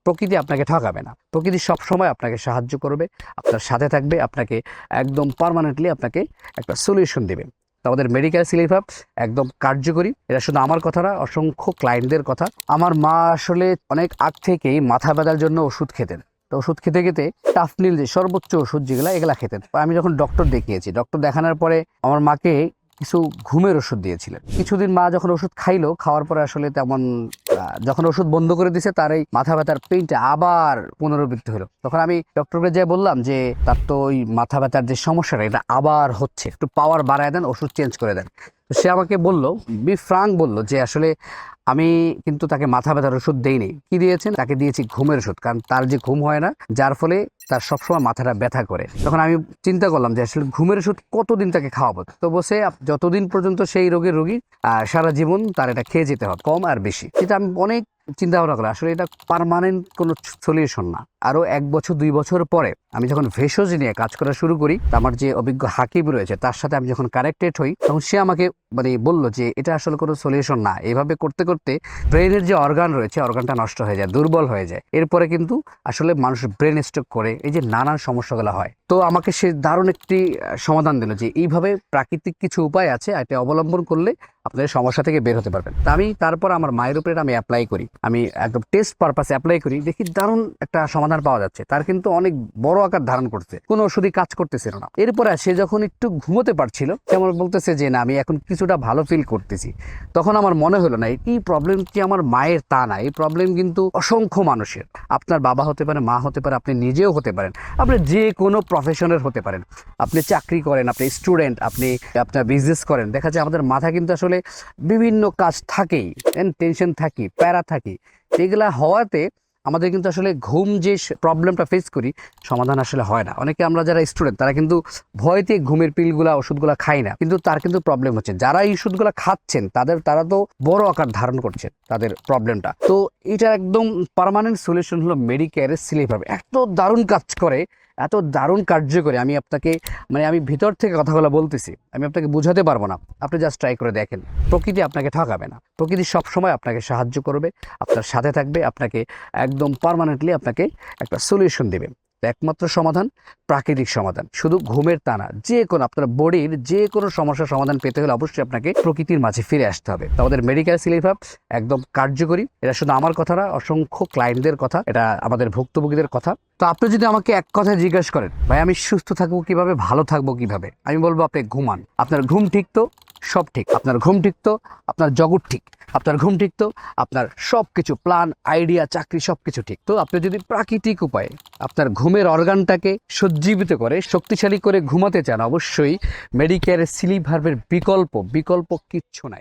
প্রকৃতি আপনাকে ঠকাবে না। প্রকৃতি সবসময় আপনাকে সাহায্য করবে, আপনার সাথে থাকবে, আপনাকে একদম পার্মানেন্টলি আপনাকে একটা সলিউশন দেবে। তো আমাদের মেডিকেল সিলিপ হাব একদম কার্যকরী। এটা শুধু আমার কথা না, অসংখ্য ক্লায়েন্টদের কথা। আমার মা আসলে অনেক আগ থেকেই মাথা ব্যথার জন্য ওষুধ খেতেন। তো ওষুধ খেতে খেতে টাফনিল যে সর্বোচ্চ ওষুধ যেগুলো এগুলা খেতেন। আমি যখন ডক্টর দেখিয়েছি, ডক্টর দেখানোর পরে আমার মাকে কিছু ঘুমের ওষুধ দিয়েছিলেন। কিছুদিন মা যখন ওষুধ খাইলো, খাওয়ার পরে আসলে তেমন যখন ওষুধ বন্ধ করে দিছে তার এই মাথা ব্যথার পেইনটা আবার পুনরাবৃত্তি হলো। তখন আমি ডক্টরকে যেয়ে বললাম যে তার তো ওই মাথা ব্যথার যে সমস্যাটা এটা আবার হচ্ছে, একটু পাওয়ার বাড়ায় দেন, ওষুধ চেঞ্জ করে দেন। তো সে আমাকে বলল, ফ্রাঙ্ক বলল যে আসলে আমি কিন্তু তাকে মাথা ব্যথার ওষুধ দেইনি। কি দিয়েছেন? তাকে দিয়েছি ঘুমের ওষুধ, কারণ তার যে ঘুম হয় না, যার ফলে তার সবসময় মাথাটা ব্যথা করে। তখন আমি চিন্তা করলাম যে আসলে ঘুমের ওষুধ কতদিন তাকে খাওয়াবো। তো বসে যতদিন পর্যন্ত সেই রোগের রোগী সারা জীবন তার এটা খেয়ে যেতে হবে, কম আর বেশি। এটা আমি অনেক চিন্তা ভাবনা করলাম, আসলে এটা পার্মানেন্ট কোনো সলিউশন না। আরো 1 বছর 2 বছর পরে আমি যখন ভেষজ নিয়ে কাজ করা শুরু করি, আমার যে অভিজ্ঞ হাকিম রয়েছে তার সাথে আমি যখন কানেক্টেড হই, তখন সে আমাকে বললো যে এটা আসলে কোনো সলিউশন না। এভাবে করতে করতে ব্রেনের যে অর্গান রয়েছে, অর্গানটা নষ্ট হয়ে যায়, দুর্বল হয়ে যায়। এরপরে কিন্তু আসলে মানুষ ব্রেন স্ট্রোক করে, এই যে নানান সমস্যাগুলো হয়। তো আমাকে সে দারুণ একটি সমাধান দিল যে এইভাবে প্রাকৃতিক কিছু উপায় আছে, এটা অবলম্বন করলে আপনাদের সমস্যা থেকে বের হতে পারবেন। তা আমি তারপর আমার মায়ের উপরে আমি অ্যাপ্লাই করি, আমি একদম টেস্ট পারপাসে অ্যাপ্লাই করি, দেখি দারুণ একটা সমাধান পাওয়া যাচ্ছে। তার কিন্তু অনেক বড় আকার ধারণ করছে, কোনো ওষুধই কাজ করতেছিল না। এরপরে সে যখন একটু ঘুমোতে পারছিল, সে আমার বলতেছে যে না, আমি এখন কিছুটা ভালো ফিল করতেছি। তখন আমার মনে হলো না এই প্রবলেম কি আমার মায়ের, তা না, এই প্রবলেম কিন্তু অসংখ্য মানুষের। আপনার বাবা হতে পারে, মা হতে পারে, আপনি নিজেও হতে পারেন, আপনি যে কোনো প্রফেশনের হতে পারেন। আপনি চাকরি করেন, আপনি স্টুডেন্ট, আপনি আপনার বিজনেস করেন, দেখা যায় আমাদের মাথা কিন্তু আসলে বিভিন্ন কাজ থাকেই, টেনশন থাকি, প্যারা থাকি, এগুলা হওয়াতে আমাদের কিন্তু আসলে ঘুম যে প্রবলেমটা ফেস করি, সমাধান আসলে হয় না। অনেকে আমরা যারা স্টুডেন্ট তারা কিন্তু ভয়তে ঘুমের পিলগুলা ওষুধগুলা খাই না, কিন্তু তার কিন্তু প্রবলেম হচ্ছে। যারা এই ওষুধগুলা খাচ্ছেন তারা তো বড় আকার ধারণ করছেন তাদের প্রবলেমটা। তো এটা একদম পার্মানেন্ট সলিউশন হলো মেডিকেয়ারের সিলিপ হাব। এত দারুণ কাজ করে, এত দারুণ কার্যকরী, আমি আপনাকে আমি ভিতর থেকে কথাগুলো বলতেছি, আমি আপনাকে বুঝাতে পারবো না। আপনি জাস্ট ট্রাই করে দেখেন, প্রকৃতি আপনাকে ঠকাবে না। প্রকৃতি সবসময় আপনাকে সাহায্য করবে, আপনার সাথে থাকবে, আপনাকে একদম পার্মানেন্টলি আপনাকে একটা সলিউশন দেবে। একমাত্র সমাধান প্রাকৃতিক সমাধান, শুধু ঘুমের তা না, যে কোনো আপনার বডির যে কোনো সমস্যার সমাধান পেতে হলে অবশ্যই আপনাকে প্রকৃতির মাঝে ফিরে আসতে হবে। তো আমাদের মেডিকেল সিলিপ হাব একদম কার্যকরী। এটা শুধু আমার কথা না, অসংখ্য ক্লায়েন্টদের কথা, এটা আমাদের ভুক্তভোগীদের কথা। তো আপনি যদি আমাকে এক কথায় জিজ্ঞেস করেন, ভাই আমি সুস্থ থাকবো কিভাবে, ভালো থাকবো কিভাবে, আমি বলবো আপনি ঘুমান। আপনার ঘুম ঠিক তো সব ঠিক, আপনার ঘুম ঠিক তো আপনার জগৎ ঠিক, আপনার ঘুম ঠিক তো আপনার সব কিছু, প্ল্যান, আইডিয়া, চাকরি সব কিছু ঠিক। তো আপনি যদি প্রাকৃতিক উপায়ে আপনার ঘুমের অর্গানটাকে সজ্জীবিত করে শক্তিশালী করে ঘুমাতে চান, অবশ্যই মেডিকেয়ারের সিলিপ হাবের বিকল্প কিচ্ছু নাই।